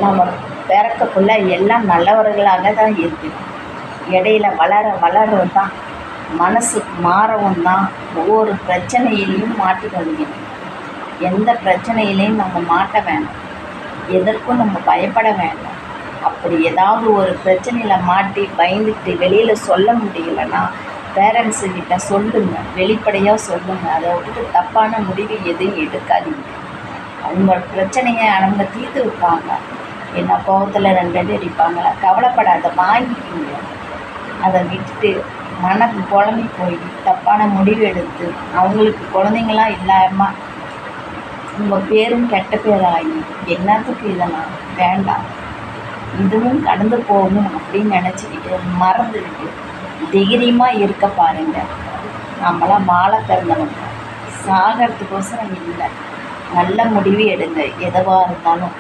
நம்ம பிறக்கக்குள்ள எல்லாம் நல்லவர்களாக தான் இருக்குது. இடையில வளர தான் மனசு மாறவும் தான் ஒவ்வொரு பிரச்சனையிலையும் மாட்டிக்கொள்ளுங்க. எந்த பிரச்சனையிலையும் நம்ம மாட்ட வேண்டாம், எதற்கும் நம்ம பயப்பட வேண்டாம். அப்படி ஏதாவது ஒரு பிரச்சனையில் மாட்டி பயந்துட்டு வெளியில் சொல்ல முடியலைன்னா பேரண்ட்ஸுக்கிட்ட சொல்லுங்கள், வெளிப்படையாக சொல்லுங்கள். அதை விட்டுட்டு தப்பான முடிவு எதையும் எடுக்காதீங்க. அவங்க பிரச்சனையை அவங்க தீர்த்து வைப்பாங்க. என்ன கோவத்தில் 2 அடி அடிப்பாங்க, கவலைப்படாத, வாங்கிக்கிங்க. அதை விட்டுட்டு மனது குழம்பி போய் தப்பான முடிவு எடுத்து அவங்களுக்கு குழந்தைங்களாம் இல்லாமல் உங்கள் பேரும் கெட்ட பேராகி என்னத்துக்கு இதெல்லாம் வேண்டாம். இதுவும் கடந்து போகணும் அப்படின்னு நினச்சிக்கிட்டு மறந்துக்கிட்டு தைரியமாக இருக்க பாருங்கள். நம்மளாம் வாழ பிறந்தவங்க, சாகிறதுக்கோசரம் இல்லை. நல்ல முடிவு எடுங்க எதுவாக இருந்தாலும்.